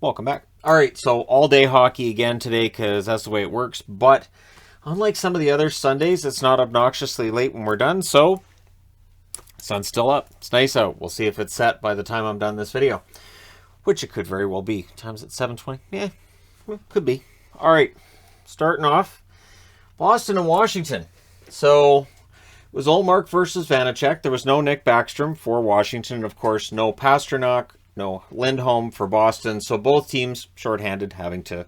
Welcome back. All right, so all day hockey again today because that's the way it works. But unlike some of the other Sundays, it's not obnoxiously late when we're done. So sun's still up. It's nice out. We'll see if it's set by the time I'm done this video, which it could very well be. Time's at 7:20. Yeah, could be. All right, starting off, Boston and Washington. So it was Ullmark versus Vanacek. There was no Nick Backstrom for Washington. Of course, no Pasternak, no Lindholm for Boston. So both teams shorthanded, having to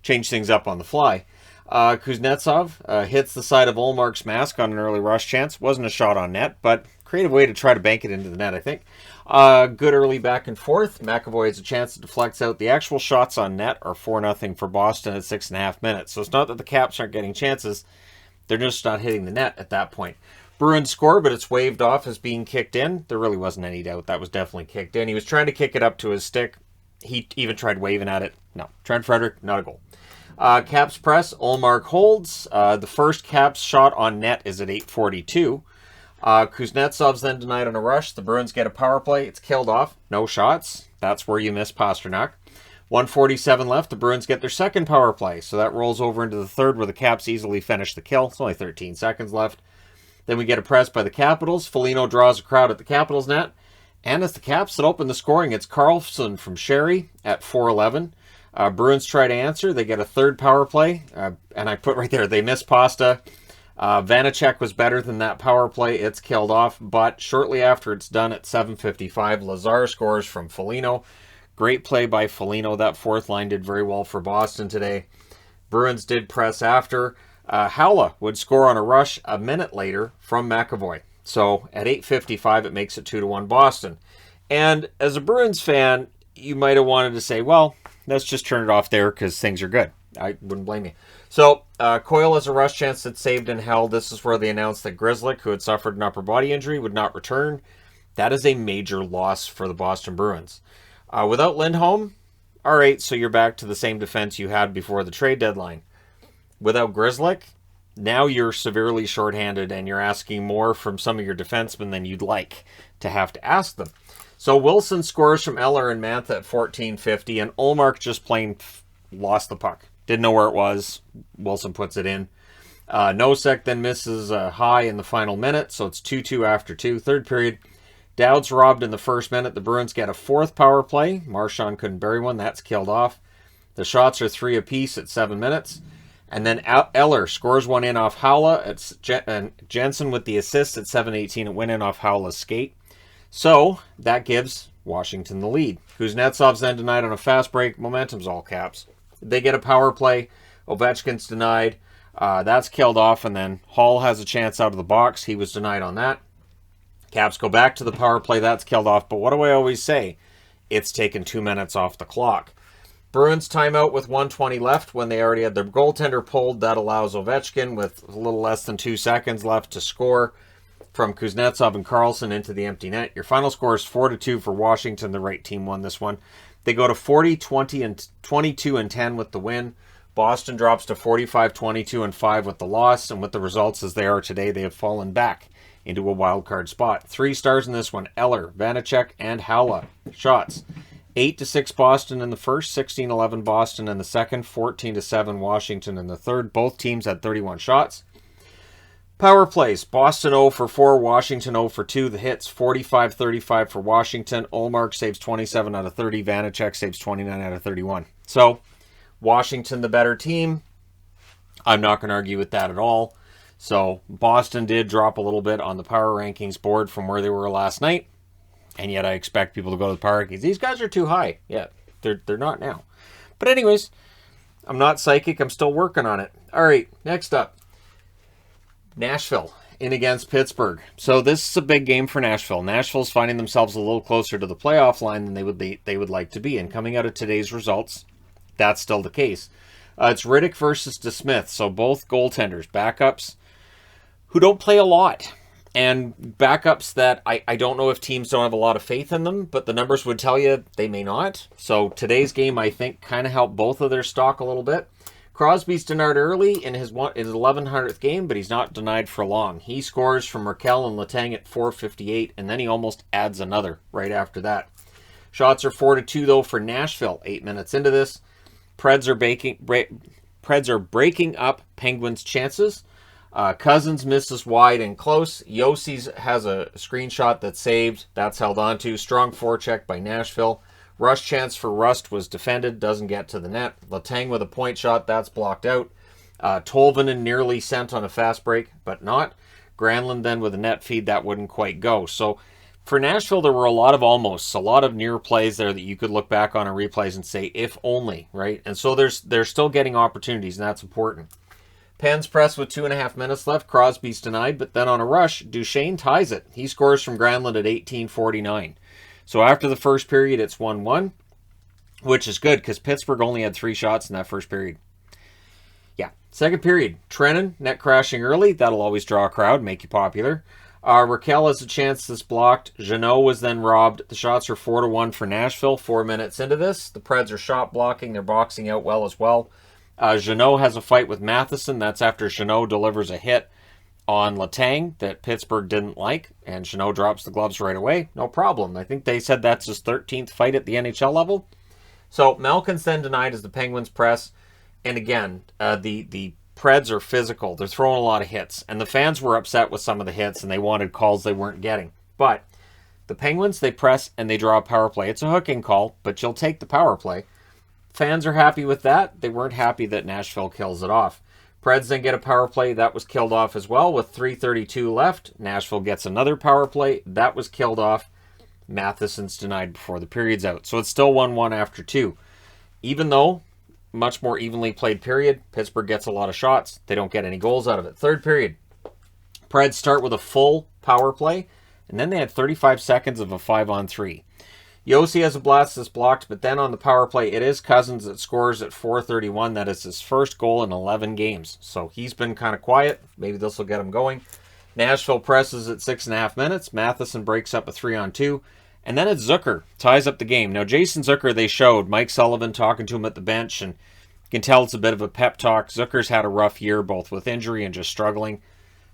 change things up on the fly. Kuznetsov hits the side of Ullmark's mask on an early rush chance. Wasn't a shot on net, but creative way to try to bank it into the net, I think. Good early back and forth. McAvoy has a chance to deflect out. The actual shots on net are 4-0 for Boston at 6.5 minutes. So it's not that the Caps aren't getting chances. They're just not hitting the net at that point. Bruins score, but it's waved off as being kicked in. There really wasn't any doubt that was definitely kicked in. He was trying to kick it up to his stick. He even tried waving at it. No. Trent Frederick, not a goal. Caps press, Ullmark holds. The first Caps shot on net is at 8:42. Kuznetsov's then denied on a rush. The Bruins get a power play. It's killed off. No shots. That's where you miss Pasternak. 1:47 left. The Bruins get their second power play. So that rolls over into the third where the Caps easily finish the kill. It's only 13 seconds left. Then we get a press by the Capitals. Foligno draws a crowd at the Capitals net. And it's the Caps that open the scoring. It's Karlsson from Sherry at 4:11. Bruins try to answer. They get a third power play. And I put right there, they miss Pasta. Vanacek was better than that power play. It's killed off. But shortly after it's done at 7:55, Lazar scores from Foligno. Great play by Foligno. That fourth line did very well for Boston today. Bruins did press after. Haula would score on a rush a minute later from McAvoy. So at 8:55, it makes it 2-1 Boston. And as a Bruins fan, you might have wanted to say, well, let's just turn it off there because things are good. I wouldn't blame you. So Coyle has a rush chance that's saved and held. This is where they announced that Grzelcyk, who had suffered an upper body injury, would not return. That is a major loss for the Boston Bruins. Without Lindholm, all right, so you're back to the same defense you had before the trade deadline. Without Grzelcyk, now you're severely shorthanded and you're asking more from some of your defensemen than you'd like to have to ask them. So Wilson scores from Eller and Mantha at 14:50, and Ullmark just plain lost the puck. Didn't know where it was. Wilson puts it in. Nosek then misses a high in the final minute, so it's 2-2 after 2. Third period, Dowd's robbed in the first minute. The Bruins get a fourth power play. Marchand couldn't bury one. That's killed off. The shots are 3 apiece at 7 minutes. And then Eller scores one in off Haula. It's Jensen with the assist at 7:18. It went in off Haula's skate. So that gives Washington the lead. Kuznetsov's then denied on a fast break. Momentum's all Caps. They get a power play. Ovechkin's denied. That's killed off. And then Hall has a chance out of the box. He was denied on that. Caps go back to the power play. That's killed off. But what do I always say? It's taken 2 minutes off the clock. Bruins timeout with 1:20 left when they already had their goaltender pulled. That allows Ovechkin with a little less than 2 seconds left to score from Kuznetsov and Karlsson into the empty net. Your final score is 4-2 for Washington. The right team won this one. They go to 40-20 and 22-10 with the win. Boston drops to 45-22-5 with the loss. And with the results as they are today, they have fallen back into a wild card spot. 3 stars in this one: Eller, Vanacek, and Haula. Shots: 8-6 Boston in the first, 16-11 Boston in the second, 14-7 Washington in the third. Both teams had 31 shots. Power plays: Boston 0 for 4, Washington 0 for 2. The hits: 45-35 for Washington. Ullmark saves 27 out of 30. Vanacek saves 29 out of 31. So Washington the better team. I'm not going to argue with that at all. So Boston did drop a little bit on the power rankings board from where they were last night. And yet I expect people to go to the power rankings. These guys are too high. Yeah, they're not now. But anyways, I'm not psychic. I'm still working on it. All right, next up. Nashville in against Pittsburgh. So this is a big game for Nashville. Nashville's finding themselves a little closer to the playoff line than they would like to be. And coming out of today's results, that's still the case. It's Riddick versus DeSmith. So both goaltenders, backups, who don't play a lot. And backups that I don't know if teams don't have a lot of faith in them, but the numbers would tell you they may not. So today's game, I think, kind of helped both of their stock a little bit. Crosby's denied early in his 1100th game, but he's not denied for long. He scores from Raquel and Letang at 4:58, and then he almost adds another right after that. Shots are 4-2 though for Nashville. 8 minutes into this, Preds are breaking up Penguins' chances. Cousins misses wide and close. Josi has a screenshot that's saved. That's held on to. Strong forecheck by Nashville. Rush chance for Rust was defended. Doesn't get to the net. Letang with a point shot. That's blocked out. Tolvanen nearly sent on a fast break, but not. Granlund then with a net feed. That wouldn't quite go. So for Nashville, there were a lot of almosts. A lot of near plays there that you could look back on in replays and say, if only, right? And so they're still getting opportunities, and that's important. Pens press with 2.5 minutes left. Crosby's denied, but then on a rush, Duchesne ties it. He scores from Granlund at 18:49. So after the first period, it's 1-1, which is good because Pittsburgh only had 3 shots in that first period. Yeah, second period. Trennan, net crashing early. That'll always draw a crowd, make you popular. Raquel has a chance that's blocked. Jeannot was then robbed. The shots are 4-1 for Nashville. 4 minutes into this, the Preds are shot blocking. They're boxing out well as well. Jeannot has a fight with Matheson. That's after Jeannot delivers a hit on Letang that Pittsburgh didn't like, and Jeannot drops the gloves right away. No problem. I think they said that's his 13th fight at the NHL level. So Malkin's then denied as the Penguins press. And again, the Preds are physical. They're throwing a lot of hits. And the fans were upset with some of the hits, and they wanted calls they weren't getting. But the Penguins, they press and they draw a power play. It's a hooking call, but you'll take the power play. Fans are happy with that. They weren't happy that Nashville kills it off. Preds then get a power play. That was killed off as well with 3:32 left. Nashville gets another power play. That was killed off. Matheson's denied before the period's out. So it's still 1-1 after 2. Even though much more evenly played period, Pittsburgh gets a lot of shots. They don't get any goals out of it. Third period. Preds start with a full power play, and then they had 35 seconds of a 5-on-3. Josi has a blast that's blocked, but then on the power play, it is Cousins that scores at 4:31. That is his first goal in 11 games. So he's been kind of quiet. Maybe this will get him going. Nashville presses at 6.5 minutes. Matheson breaks up a 3-on-2. And then it's Zucker, ties up the game. Now, Jason Zucker, they showed Mike Sullivan talking to him at the bench, and you can tell it's a bit of a pep talk. Zucker's had a rough year, both with injury and just struggling.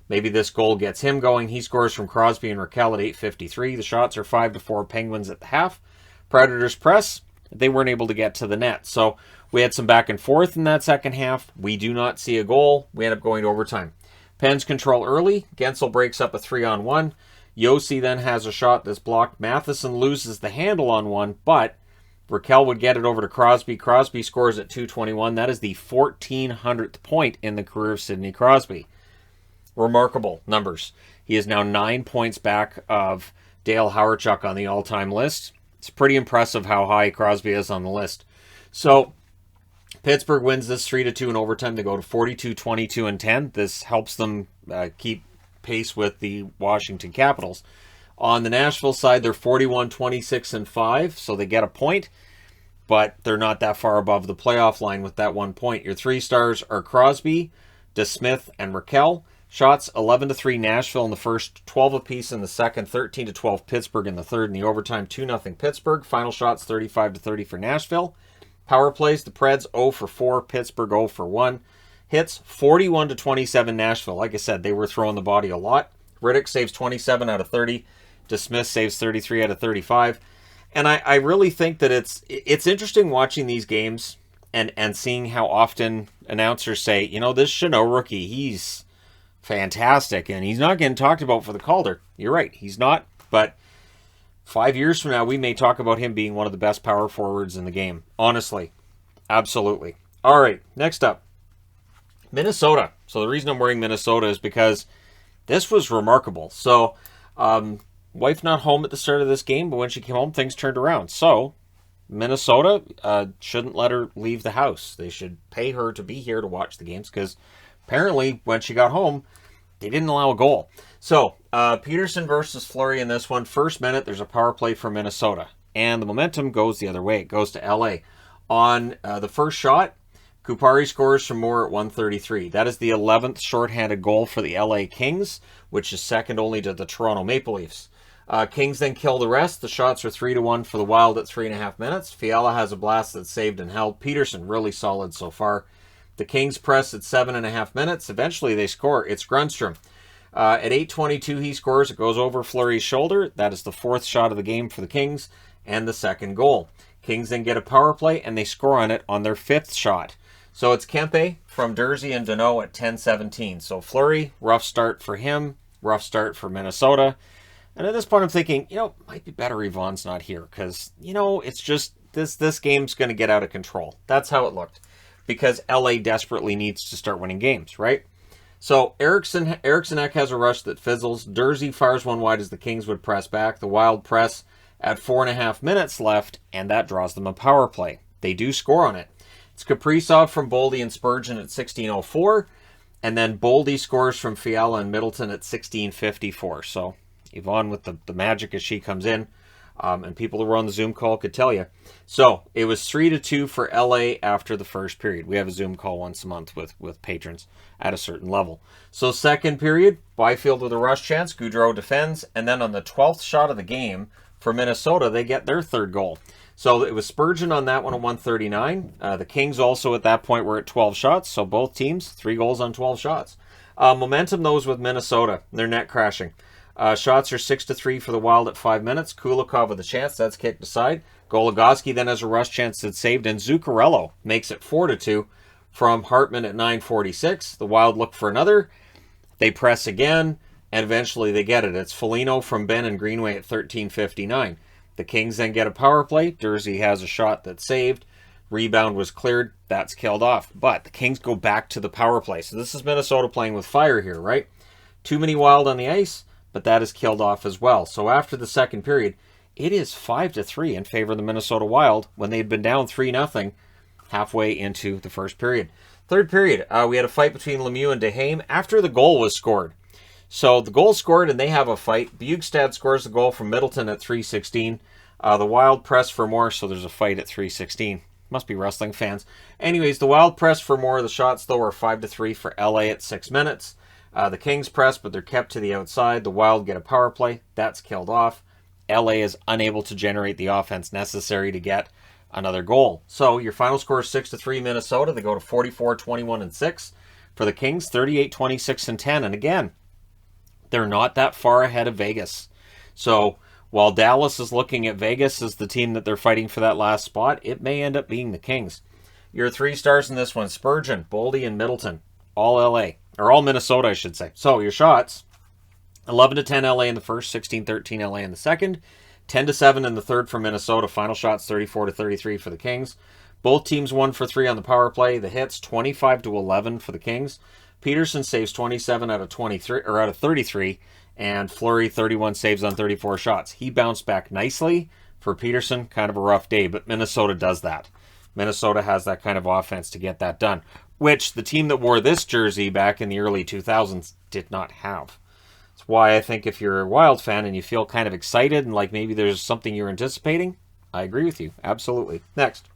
Maybe this goal gets him going. He scores from Crosby and Raquel at 8:53. The shots are 5-4 Penguins at the half. Predators press. They weren't able to get to the net. So we had some back and forth in that second half. We do not see a goal. We end up going to overtime. Pens control early. Gensel breaks up a 3-on-1. Josi then has a shot that's blocked. Matheson loses the handle on one, but Raquel would get it over to Crosby. Crosby scores at 2:21. That is the 1,400th point in the career of Sidney Crosby. Remarkable numbers. He is now 9 points back of Dale Hawerchuk on the all-time list. It's pretty impressive how high Crosby is on the list. So Pittsburgh wins this 3-2 in overtime. They go to 42, 22, and 10. This helps them keep pace with the Washington Capitals. On the Nashville side, they're 41, 26, and 5, so they get a point, but they're not that far above the playoff line with that 1 point. Your 3 stars are Crosby, DeSmith, and Raquel. Shots 11-3 Nashville in the first, 12 apiece in the second, 13-12 Pittsburgh in the third. In the overtime, 2-0 Pittsburgh. Final shots 35-30 for Nashville. Power plays, the Preds 0-4, Pittsburgh 0-1. Hits 41-27 Nashville. Like I said, they were throwing the body a lot. Riddick saves 27 out of 30. DeSmith saves 33 out of 35. And I really think that it's interesting watching these games and seeing how often announcers say, you know, this Jeannot rookie, he's fantastic, and he's not getting talked about for the Calder. You're right, he's not, but 5 years from now, we may talk about him being one of the best power forwards in the game. Honestly, absolutely. All right, next up, Minnesota. So the reason I'm wearing Minnesota is because this was remarkable. So, wife not home at the start of this game, but when she came home, things turned around. So, Minnesota shouldn't let her leave the house. They should pay her to be here to watch the games, because apparently, when she got home, they didn't allow a goal. So, Peterson versus Fleury in this one. First minute, there's a power play for Minnesota. And the momentum goes the other way. It goes to LA. On the first shot, Kupari scores from Moore at 1:33. That is the 11th shorthanded goal for the LA Kings, which is second only to the Toronto Maple Leafs. Kings then kill the rest. The shots are 3-1 for the Wild at 3.5 minutes. Fiala has a blast that's saved and held. Peterson really solid so far. The Kings press at 7.5 minutes. Eventually they score. It's Grundstrom. At 8:22 he scores. It goes over Fleury's shoulder. That is the 4th shot of the game for the Kings. and the second goal. Kings then get a power play, and they score on it on their 5th shot. So it's Kempe from Jersey and Dano at 10-17. So Fleury, rough start for him, rough start for Minnesota. And at this point, I'm thinking, might be better Yvonne's not here because, it's just this game's going to get out of control. That's how it looked because LA desperately needs to start winning games, right? So Eriksson has a rush that fizzles. Jersey fires one wide as the Kings would press back. The Wild press at 4.5 minutes left, and that draws them a power play. They do score on it. It's Kaprizov from Boldy and Spurgeon at 16:04, and then Boldy scores from Fiala and Middleton at 16:54. So Yvonne with the magic as she comes in, and people who were on the Zoom call could tell you. So it was 3-2 for LA after the first period. We have a Zoom call once a month with patrons at a certain level. So second period, Byfield with a rush chance, Gaudreau defends, and then on the 12th shot of the game for Minnesota, they get their third goal. So it was Spurgeon on that one at 139. The Kings also at that point were at 12 shots, so both teams, 3 goals on 12 shots. Momentum those with Minnesota, they're net crashing. Shots are 6-3 for the Wild at 5 minutes. Kulikov with a chance, that's kicked aside. Goligoski then has a rush chance that's saved, and Zuccarello makes it 4-2 from Hartman at 9:46. The Wild look for another. They press again, and eventually they get it. It's Foligno from Ben and Greenway at 13:59. The Kings then get a power play. Jersey has a shot that's saved. Rebound was cleared. That's killed off. But the Kings go back to the power play. So this is Minnesota playing with fire here, right? Too many Wild on the ice, but that is killed off as well. So after the second period, it is 5-3 in favor of the Minnesota Wild when they'd been down 3-0 halfway into the first period. Third period, we had a fight between Lemieux and DeHame after the goal was scored. So the goal scored and they have a fight. Bjugstad scores the goal from Middleton at 3:16. The Wild press for more, so there's a fight at 3:16. Must be wrestling fans. Anyways, the Wild press for more. The shots, though, are 5-3 for LA at 6 minutes. The Kings press, but they're kept to the outside. The Wild get a power play. That's killed off. LA is unable to generate the offense necessary to get another goal. So your final score is 6-3 Minnesota. They go to 44-21-6. For the Kings, 38-26-10. And again, they're not that far ahead of Vegas. So while Dallas is looking at Vegas as the team that they're fighting for that last spot, it may end up being the Kings. Your 3 stars in this one, Spurgeon, Boldy, and Middleton. All LA. Or all Minnesota, I should say. So your shots, 11-10 LA in the first, 16-13 LA in the second, 10-7 in the third for Minnesota. Final shots, 34-33 for the Kings. Both teams 1 for 3 on the power play. The hits, 25-11 for the Kings. Peterson saves 27 out of 33, and Fleury 31 saves on 34 shots. He bounced back nicely for Peterson. Kind of a rough day, but Minnesota does that. Minnesota has that kind of offense to get that done, which the team that wore this jersey back in the early 2000s did not have. That's why I think if you're a Wild fan and you feel kind of excited and like maybe there's something you're anticipating, I agree with you. Absolutely. Next.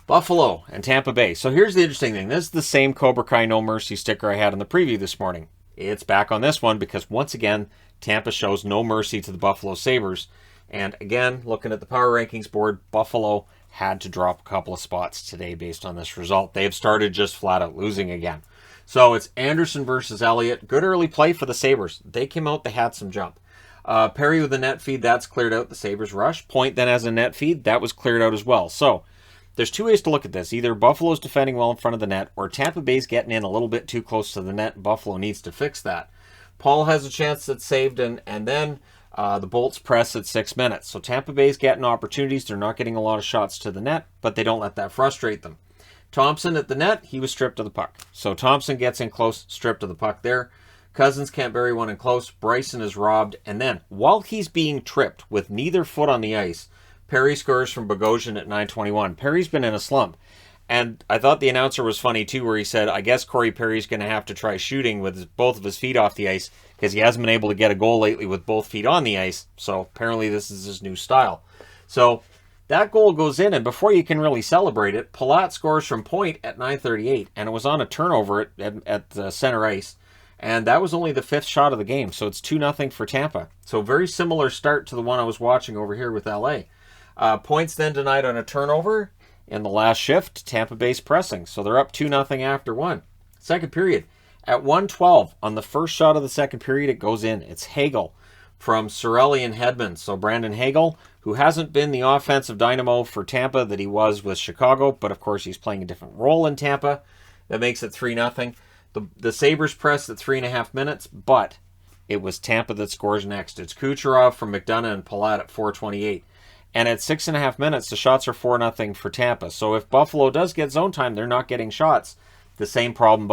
Buffalo and Tampa Bay. So here's the interesting thing. This is the same Cobra Kai No Mercy sticker I had in the preview this morning. It's back on this one because once again, Tampa shows no mercy to the Buffalo Sabres. And again, looking at the power rankings board, Buffalo had to drop a couple of spots today based on this result. They've started just flat out losing again. So it's Anderson versus Elliott. Good early play for the Sabres. They came out, they had some jump. Perry with a net feed, that's cleared out. The Sabres rush. Point then has a net feed, that was cleared out as well. So there's 2 ways to look at this. Either Buffalo's defending well in front of the net, or Tampa Bay's getting in a little bit too close to the net. Buffalo needs to fix that. Paul has a chance that's saved, and then the Bolts press at 6 minutes. So Tampa Bay's getting opportunities. They're not getting a lot of shots to the net, but they don't let that frustrate them. Thompson at the net, he was stripped of the puck. So Thompson gets in close, stripped of the puck there. Cousins can't bury one in close. Bryson is robbed. And then, while he's being tripped with neither foot on the ice, Perry scores from Bogosian at 9:21. Perry's been in a slump. And I thought the announcer was funny, too, where he said, I guess Corey Perry's going to have to try shooting with both of his feet off the ice because he hasn't been able to get a goal lately with both feet on the ice. So apparently this is his new style. So that goal goes in, and before you can really celebrate it, Palat scores from point at 9:38, and it was on a turnover at the center ice. And that was only the 5th shot of the game, so it's 2-0 for Tampa. So very similar start to the one I was watching over here with LA. Points then denied on a turnover. In the last shift, Tampa Bay's pressing, so they're up 2-0 after 1. Second period, at 1:12, on the first shot of the second period, it goes in. It's Hagel from Cirelli and Hedman. So Brandon Hagel, who hasn't been the offensive dynamo for Tampa that he was with Chicago, but of course he's playing a different role in Tampa. That makes it 3-0. The Sabres pressed at 3.5 minutes, but it was Tampa that scores next. It's Kucherov from McDonough and Palat at 4:28. And at 6.5 minutes, the shots are 4-0 for Tampa. So if Buffalo does get zone time, they're not getting shots. The same problem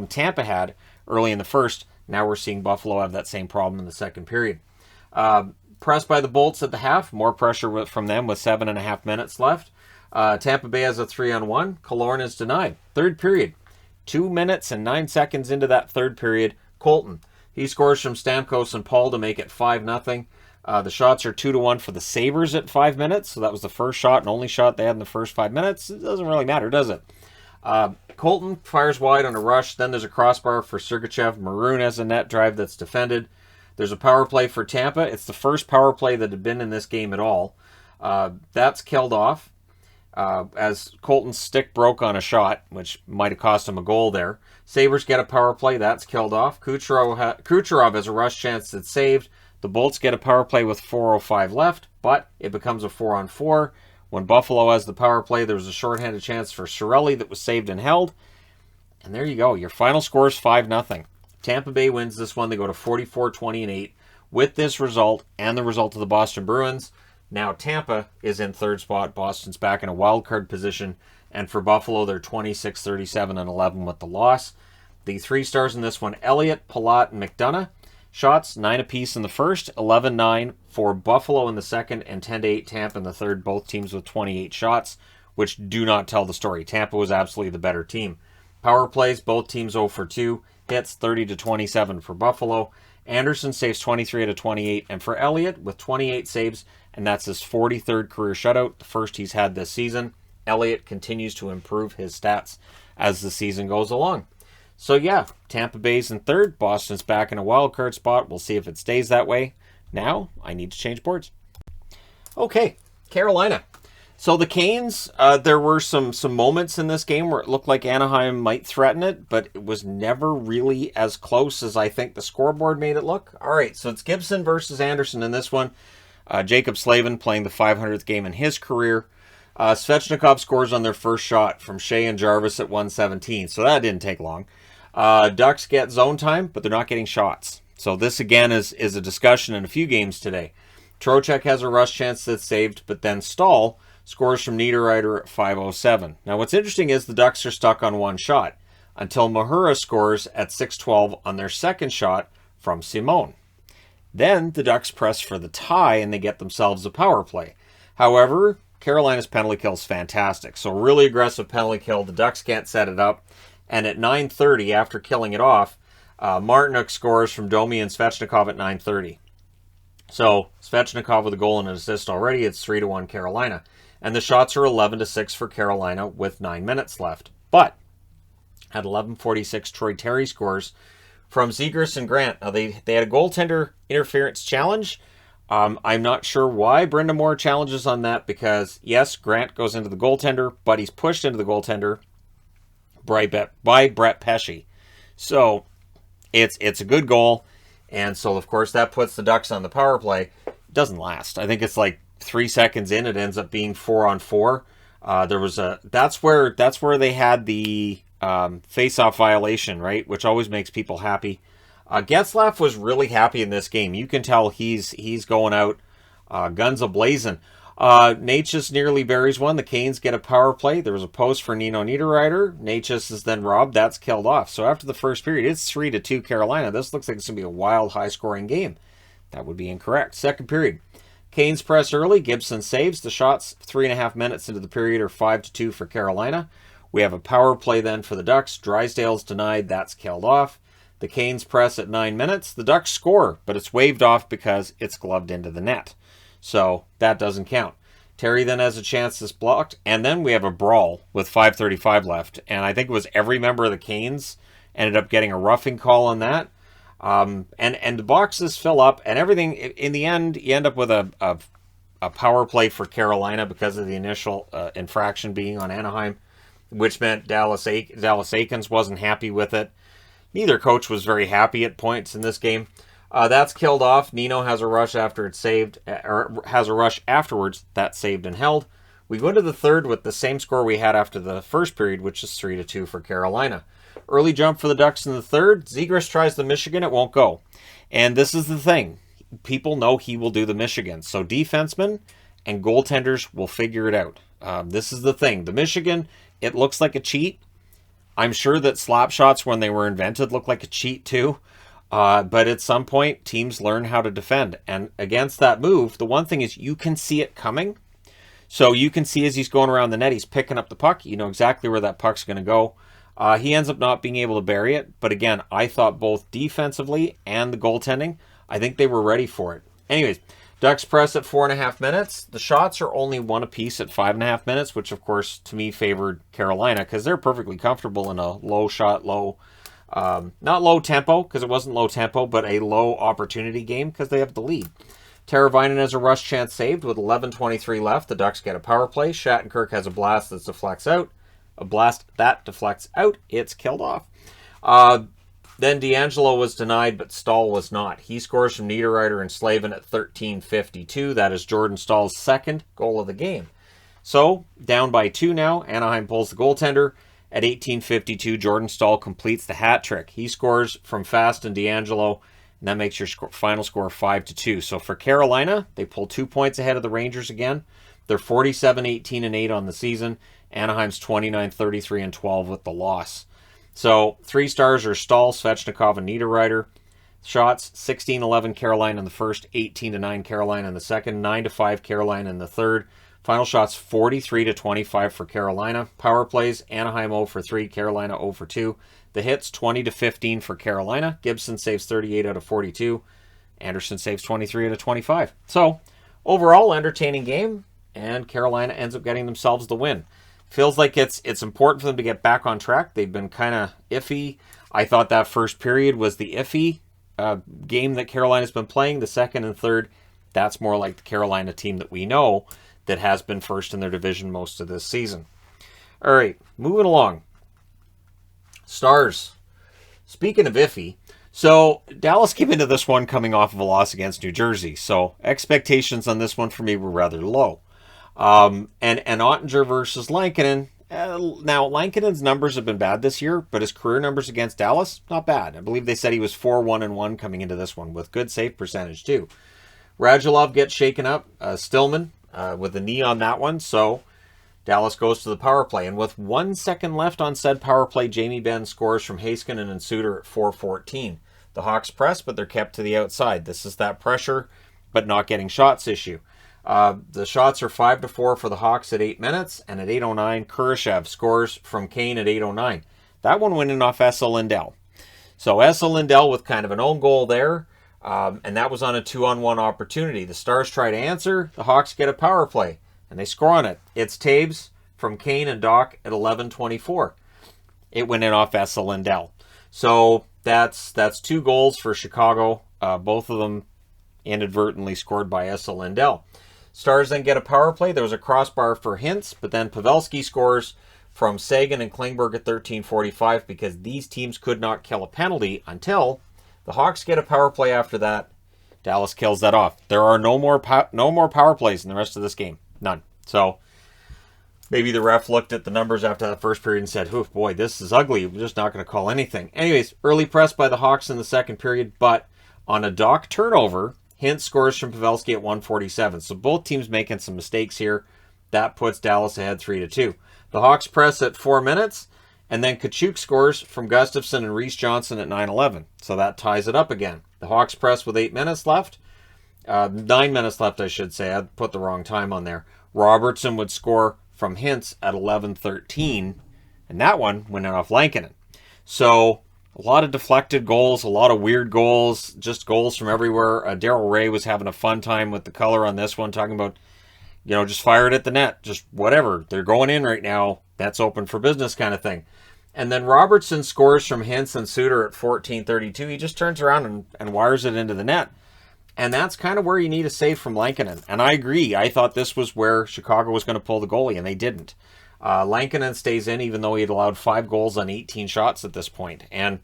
Tampa had early in the first. Now we're seeing Buffalo have that same problem in the second period. Pressed by the Bolts at the half. More pressure from them with 7.5 minutes left. Tampa Bay has a 3-on-1. Killorn is denied. Third period. 2 minutes and 9 seconds into that third period. Colton. He scores from Stamkos and Paul to make it 5-0. The shots are 2-1 for the Sabres at 5 minutes. So that was the first shot and only shot they had in the first 5 minutes. It doesn't really matter, does it? Colton fires wide on a rush. Then there's a crossbar for Sergachev. Maroon has a net drive that's defended. There's a power play for Tampa. It's the first power play that had been in this game at all. That's killed off as Colton's stick broke on a shot, which might have cost him a goal there. Sabres get a power play. That's killed off. Kucherov has a rush chance that's saved. The Bolts get a power play with 4:05 left, but it becomes a 4-on-4. When Buffalo has the power play, there was a shorthanded chance for Cirelli that was saved and held. And there you go. Your final score is 5-0. Tampa Bay wins this one. They go to 44-20-8. With this result and the result of the Boston Bruins, now Tampa is in third spot. Boston's back in a wild card position. And for Buffalo, they're 26-37-11 with the loss. The 3 stars in this one, Elliott, Palat, and McDonough. Shots, 9 apiece in the first, 11-9 for Buffalo in the second, and 10-8 Tampa in the third. Both teams with 28 shots, which do not tell the story. Tampa was absolutely the better team. Power plays, both teams 0 for 2. Hits, 30-27 for Buffalo. Anderson saves 23 out of 28, and for Elliott with 28 saves, and that's his 43rd career shutout, the first he's had this season. Elliott continues to improve his stats as the season goes along. So yeah, Tampa Bay's in third. Boston's back in a wild card spot. We'll see if it stays that way. Now, I need to change boards. Okay, Carolina. So the Canes, there were some moments in this game where it looked like Anaheim might threaten it, but it was never really as close as I think the scoreboard made it look. All right, so it's Gibson versus Anderson in this one. Jacob Slavin playing the 500th game in his career. Svechnikov scores on their first shot from Shea and Jarvis at 1:17, so that didn't take long. Ducks get zone time, but they're not getting shots. So this again is a discussion in a few games today. Trocheck has a rush chance that's saved, but then Stahl scores from Niederreiter at 5:07. Now what's interesting is the Ducks are stuck on one shot until Mahura scores at 6:12 on their second shot from Simone. Then the Ducks press for the tie and they get themselves a power play. However, Carolina's penalty kill is fantastic. So really aggressive penalty kill. The Ducks can't set it up. And at 9:30, after killing it off, Martinook scores from Domi and Svechnikov at 9:30. So Svechnikov with a goal and an assist already. It's 3-1 Carolina. And the shots are 11-6 for Carolina with 9 minutes left. But at 11:46, Troy Terry scores from Zegras and Grant. Now they had a goaltender interference challenge. I'm not sure why Brenda Moore challenges on that because, yes, Grant goes into the goaltender, but he's pushed into the goaltender by Brett Pesce. So it's a good goal. And so, of course, that puts the Ducks on the power play. It doesn't last. I think it's like 3 seconds in. It ends up being 4-on-4. That's where they had the face-off violation, right? Which always makes people happy. Getzlaf was really happy in this game. You can tell he's going out guns a-blazing. Natchez nearly buries one. The Canes get a power play. There was a post for Nino Niederreiter. Natchez is then robbed. That's killed off. So after the first period, it's 3-2 Carolina. This looks like it's going to be a wild, high-scoring game. That would be incorrect. Second period. Canes press early. Gibson saves. The shots 3.5 minutes into the period are 5-2 for Carolina. We have a power play then for the Ducks. Drysdale's denied. That's killed off. The Canes press at 9 minutes. The Ducks score, but it's waved off because it's gloved into the net. So that doesn't count. Terry then has a chance that's blocked. And then we have a brawl with 5:35 left. And I think it was every member of the Canes ended up getting a roughing call on that. And the boxes fill up and everything. In the end, you end up with a power play for Carolina because of the initial infraction being on Anaheim, which meant Dallas Aikens wasn't happy with it. Neither coach was very happy at points in this game. That's killed off. Nino has a rush after it's saved, or has a rush afterwards. That's saved and held. We go into the third with the same score we had after the first period, which is 3-2 for Carolina. Early jump for the Ducks in the third. Zegras tries the Michigan. It won't go. And this is the thing. People know he will do the Michigan. So defensemen and goaltenders will figure it out. This is the thing. The Michigan, it looks like a cheat. I'm sure that slap shots when they were invented look like a cheat too. But at some point, teams learn how to defend. And against that move, the one thing is you can see it coming. So you can see as he's going around the net, he's picking up the puck. You know exactly where that puck's going to go. He ends up not being able to bury it. But again, I thought both defensively and the goaltending, I think they were ready for it. Anyways, Ducks press at 4.5 minutes. The shots are only one apiece at 5.5 minutes, which of course to me favored Carolina because they're perfectly comfortable in a low shot, not low tempo because it wasn't low tempo, but a low opportunity game because they have the lead. Teravainen has a rush chance saved with 11:23 left. The Ducks get a power play. Shattenkirk has a blast that deflects out. A blast that deflects out. It's killed off. Then D'Angelo was denied, but Stahl was not. He scores from Niederreiter and Slavin at 13:52. That is Jordan Stahl's second goal of the game. So, down by 2 now. Anaheim pulls the goaltender. At 18:52, Jordan Stahl completes the hat trick. He scores from Fast and D'Angelo, and that makes your final score 5-2. So for Carolina, they pull 2 points ahead of the Rangers again. They're 47-18-8 on the season. Anaheim's 29-33-12 with the loss. So 3 stars are Stahl, Svechnikov, and Niederreiter. Shots, 16-11 Carolina in the first, 18-9 Carolina in the second, 9-5 Carolina in the third. Final shots, 43-25 for Carolina. Power plays, Anaheim 0 for 3, Carolina 0 for 2. The hits, 20-15 for Carolina. Gibson saves 38 out of 42. Anderson saves 23 out of 25. So, overall, entertaining game, and Carolina ends up getting themselves the win. Feels like it's important for them to get back on track. They've been kind of iffy. I thought that first period was the iffy game that Carolina's been playing. The second and third, that's more like the Carolina team that we know that has been first in their division most of this season. All right, moving along. Stars. Speaking of iffy, so Dallas came into this one coming off of a loss against New Jersey. So expectations on this one for me were rather low. And Ottinger versus Lankinen. Now, Lankinen's numbers have been bad this year, but his career numbers against Dallas, not bad. I believe they said he was 4-1-1 coming into this one with good save percentage too. Radulov gets shaken up. Stillman with the knee on that one. So Dallas goes to the power play. And with 1 second left on said power play, Jamie Benn scores from Heiskanen and Suter at 4:14. The Hawks press, but they're kept to the outside. This is that pressure, but not getting shots issue. The shots are 5-4 for the Hawks at 8 minutes. And at 8:09, Kurashev scores from Kane at 8:09. That one went in off Esa Lindell. So Esa Lindell with kind of an own goal there. And that was on a 2-on-1 opportunity. The Stars try to answer. The Hawks get a power play, and they score on it. It's Taves from Kane and Doc at 11:24. It went in off Esa Lindell. So that's 2 goals for Chicago. Both of them inadvertently scored by Esa Lindell. Stars then get a power play. There was a crossbar for Hintz, but then Pavelski scores from Sagan and Klingberg at 13:45 because these teams could not kill a penalty until the Hawks get a power play after that. Dallas kills that off. There are no more power plays in the rest of this game. None. So maybe the ref looked at the numbers after that first period and said, "Oh boy, this is ugly. We're just not going to call anything." Anyways, early press by the Hawks in the second period, but on a Doc turnover, Hintz scores from Pavelski at 1:47. So both teams making some mistakes here. That puts Dallas ahead 3-2. The Hawks press at 4 minutes. And then Kachuk scores from Gustafsson and Reese Johnson at 9:11. So that ties it up again. The Hawks press with 8 minutes left. 9 minutes left, I should say. I put the wrong time on there. Robertson would score from Hintz at 11:13. And that one went in off Lankinen. So a lot of deflected goals, a lot of weird goals, just goals from everywhere. Daryl Ray was having a fun time with the color on this one, talking about, just fire it at the net. Just whatever. They're going in right now. That's open for business kind of thing. And then Robertson scores from Hintz and Suter at 14:32. He just turns around and wires it into the net. And that's kind of where you need a save from Lankinen. And I agree. I thought this was where Chicago was going to pull the goalie, and they didn't. Lankinen stays in even though he had allowed 5 goals on 18 shots at this point. And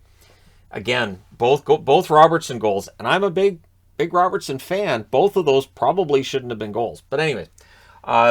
Again, both Robertson goals, and I'm a big Robertson fan. Both of those probably shouldn't have been goals. But anyway,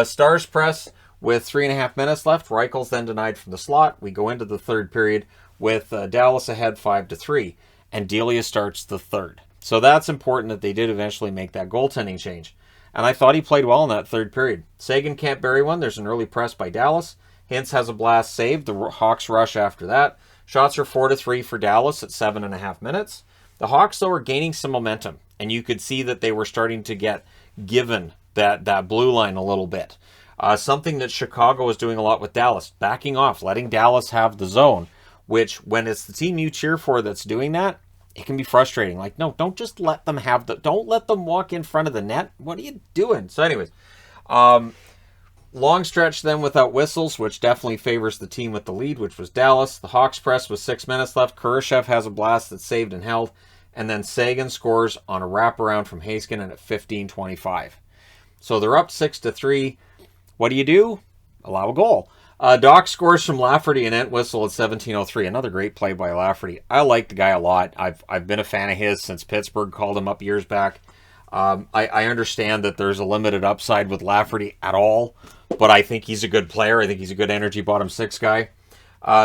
Stars press with 3.5 minutes left. Reichel's then denied from the slot. We go into the third period with Dallas ahead 5-3, and Delia starts the third. So that's important that they did eventually make that goaltending change. And I thought he played well in that third period. Sagan can't bury one. There's an early press by Dallas. Hintz has a blast save. The Hawks rush after that. Shots are 4-3 for Dallas at 7.5 minutes. The Hawks, though, are gaining some momentum, and you could see that they were starting to get given that blue line a little bit. Something that Chicago is doing a lot with Dallas, backing off, letting Dallas have the zone, which when it's the team you cheer for that's doing that, it can be frustrating. Like, no, don't just let them have don't let them walk in front of the net. What are you doing? So anyways, long stretch then without whistles, which definitely favors the team with the lead, which was Dallas. The Hawks press with 6 minutes left. Kurashev has a blast that's saved and held. And then Sagan scores on a wraparound from Heiskanen at 15:25. So they're up 6-3. What do? Allow a goal. Doc scores from Lafferty and Entwistle at 17:03. Another great play by Lafferty. I like the guy a lot. I've been a fan of his since Pittsburgh called him up years back. I understand that there's a limited upside with Lafferty at all, but I think he's a good player. I think he's a good energy bottom six guy.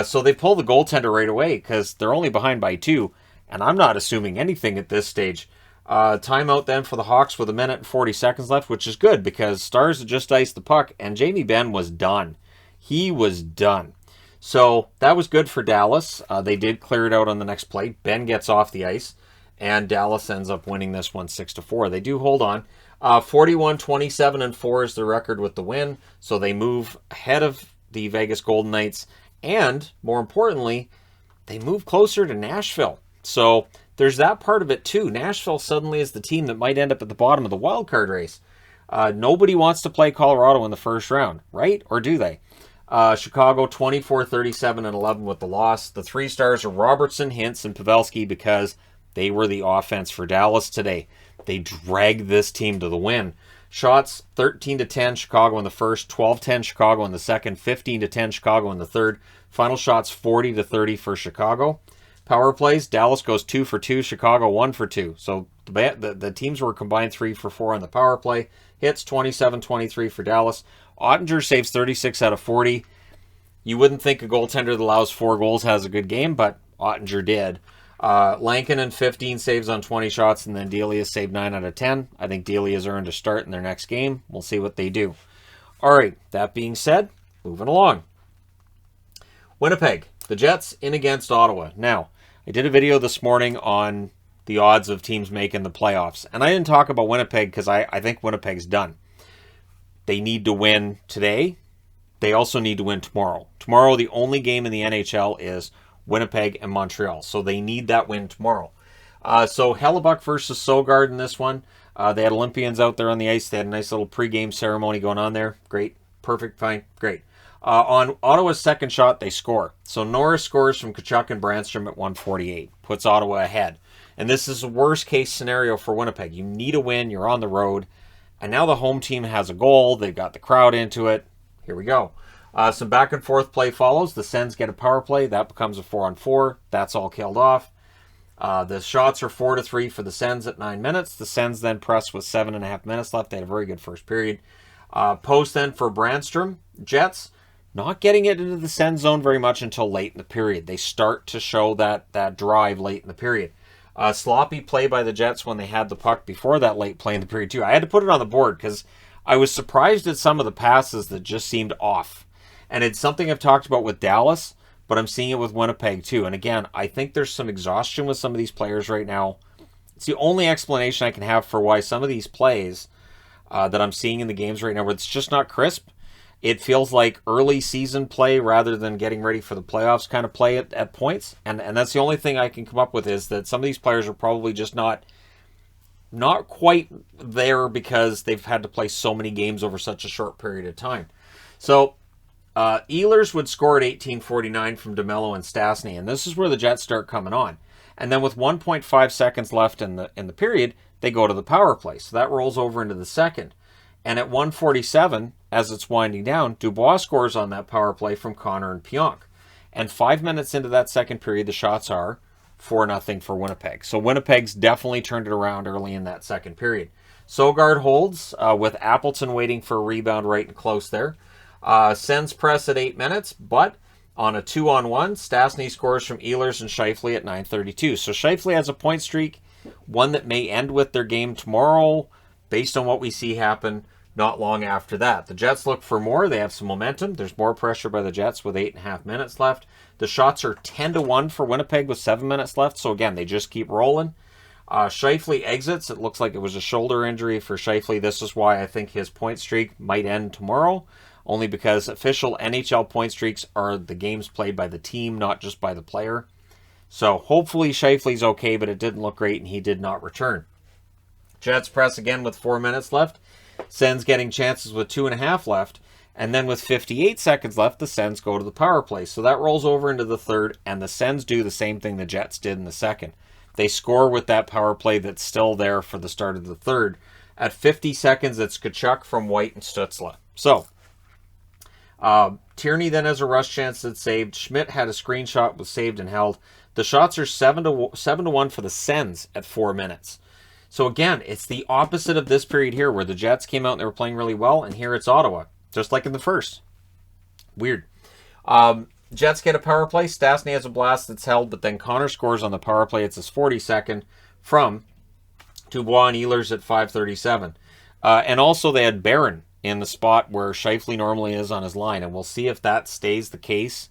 So they pull the goaltender right away because they're only behind by 2, and I'm not assuming anything at this stage. Timeout then for the Hawks with 1 minute and 40 seconds left, which is good because Stars had just iced the puck, and Jamie Benn was done. He was done. So that was good for Dallas. They did clear it out on the next play. Ben gets off the ice, and Dallas ends up winning this one 6-4. They do hold on. 41-27-4 is the record with the win, so they move ahead of the Vegas Golden Knights, and more importantly, they move closer to Nashville. So there's that part of it too. Nashville suddenly is the team that might end up at the bottom of the wild card race. Nobody wants to play Colorado in the first round, right? Or do they? Chicago 24-37-11 with the loss. The 3 stars are Robertson, Hintz, and Pavelski because they were the offense for Dallas today. They dragged this team to the win. Shots 13-10 Chicago in the first, 12-10 Chicago in the second, 15-10 Chicago in the third. Final shots 40-30 for Chicago. Power plays, Dallas goes 2 for 2, Chicago 1 for 2. So the teams were combined 3 for 4 on the power play. Hits 27-23 for Dallas. Ottinger saves 36 out of 40. You wouldn't think a goaltender that allows 4 goals has a good game, but Ottinger did. Lankinen 15 saves on 20 shots, and then Delia saved 9 out of 10. I think Delia's earned a start in their next game. We'll see what they do. All right, that being said, moving along. Winnipeg, the Jets in against Ottawa. Now, I did a video this morning on the odds of teams making the playoffs, and I didn't talk about Winnipeg because I think Winnipeg's done. They need to win today. They also need to win tomorrow. Tomorrow, the only game in the NHL is Winnipeg and Montreal, so they need that win tomorrow. So Hellebuck versus Sogard in this one. They had Olympians out there on the ice. They had a nice little pregame ceremony going on there. Great. Perfect. Fine. Great. On Ottawa's second shot, they score. So Norris scores from Tkachuk and Brandstrom at 1:48. Puts Ottawa ahead. And this is a worst-case scenario for Winnipeg. You need a win. You're on the road. And now the home team has a goal. They've got the crowd into it. Here we go. Some back-and-forth play follows. The Sens get a power play. That becomes a 4-on-4. That's all killed off. The shots are 4-3 for the Sens at 9 minutes. The Sens then press with 7.5 minutes left. They had a very good first period. Post then for Brandstrom. Jets not getting it into the Sens zone very much until late in the period. They start to show that drive late in the period. Sloppy play by the Jets when they had the puck before that late play in the period too. I had to put it on the board because I was surprised at some of the passes that just seemed off. And it's something I've talked about with Dallas, but I'm seeing it with Winnipeg too. And again, I think there's some exhaustion with some of these players right now. It's the only explanation I can have for why some of these plays that I'm seeing in the games right now where it's just not crisp. It feels like early season play rather than getting ready for the playoffs kind of play at points. And that's the only thing I can come up with is that some of these players are probably just not quite there because they've had to play so many games over such a short period of time. So Ehlers would score at 18:49 from DeMello and Stastny, and this is where the Jets start coming on. And then with 1.5 seconds left in the period, they go to the power play. So that rolls over into the second. And at 1:47, as it's winding down, Dubois scores on that power play from Connor and Pionk. And 5 minutes into that second period, the shots are 4-0 for Winnipeg. So Winnipeg's definitely turned it around early in that second period. Sogard holds with Appleton waiting for a rebound right and close there. Sens press at 8 minutes, but on a 2-on-1, Stastny scores from Ehlers and Scheifele at 9:32. So Scheifele has a point streak, one that may end with their game tomorrow, based on what we see happen not long after that. The Jets look for more. They have some momentum. There's more pressure by the Jets with 8.5 minutes left. The shots are 10-1 for Winnipeg with 7 minutes left. So again, they just keep rolling. Scheifele exits. It looks like it was a shoulder injury for Scheifele. This is why I think his point streak might end tomorrow, only because official NHL point streaks are the games played by the team, not just by the player. So hopefully Scheifele's okay, but it didn't look great and he did not return. Jets press again with 4 minutes left. Sens getting chances with 2.5 left. And then with 58 seconds left, the Sens go to the power play. So that rolls over into the third, and the Sens do the same thing the Jets did in the second. They score with that power play that's still there for the start of the third. At 50 seconds, it's Tkachuk from White and Stützle. So Tierney then has a rush chance that's saved. Schmidt had a screenshot, was saved and held. The shots are 7-1 for the Sens at 4 minutes. So again, it's the opposite of this period here, where the Jets came out and they were playing really well, and here it's Ottawa, just like in the first. Weird. Jets get a power play. Stastny has a blast that's held, but then Connor scores on the power play. It's his 42nd from Dubois and Ehlers at 5:37. And also they had Barron in the spot where Scheifele normally is on his line, and we'll see if that stays the case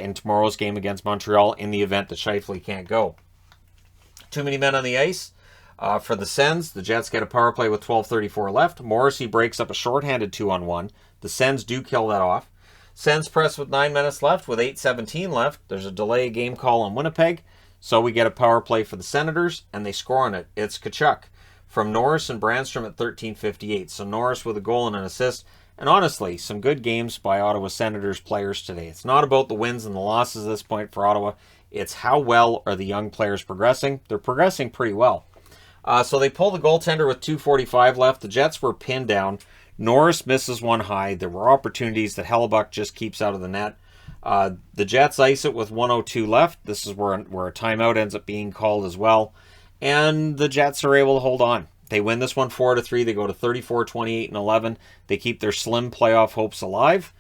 in tomorrow's game against Montreal in the event that Scheifele can't go. Too many men on the ice. For the Sens, the Jets get a power play with 12:34 left. Morrissey breaks up a shorthanded 2-on-1. The Sens do kill that off. Sens press with 9 minutes left with 8:17 left. There's a delay game call on Winnipeg, so we get a power play for the Senators, and they score on it. It's Tkachuk from Norris and Brandstrom at 13:58. So Norris with a goal and an assist. And honestly, some good games by Ottawa Senators players today. It's not about the wins and the losses at this point for Ottawa. It's how well are the young players progressing. They're progressing pretty well. So they pull the goaltender with 2:45 left. The Jets were pinned down. Norris misses one high. There were opportunities that Hellebuck just keeps out of the net. The Jets ice it with 1:02 left. This is where a timeout ends up being called as well. And the Jets are able to hold on. They win this one 4-3. They go to 34, 28, and 11. They keep their slim playoff hopes alive.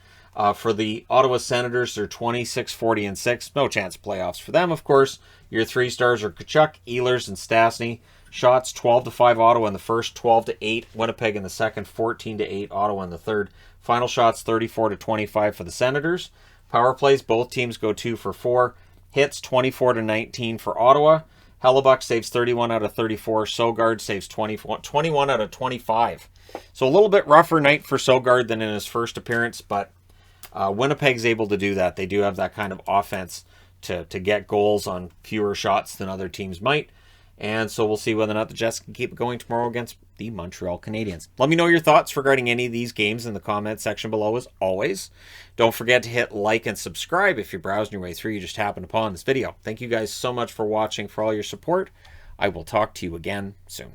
For the Ottawa Senators, they're 26, 40, and 6. No chance of playoffs for them, of course. Your three stars are Tkachuk, Ehlers, and Stastny. Shots 12-5 Ottawa in the first, 12-8 Winnipeg in the second, 14-8 Ottawa in the third. Final shots 34-25 for the Senators. Power plays, both teams go 2 for 4. Hits 24-19 for Ottawa. Hellebuck saves 31 out of 34. Sogard saves 21 out of 25. So a little bit rougher night for Sogard than in his first appearance, but Winnipeg's able to do that. They do have that kind of offense to get goals on fewer shots than other teams might. And so we'll see whether or not the Jets can keep it going tomorrow against the Montreal Canadiens. Let me know your thoughts regarding any of these games in the comment section below as always. Don't forget to hit like and subscribe if you're browsing your way through. You just happened upon this video. Thank you guys so much for watching, for all your support. I will talk to you again soon.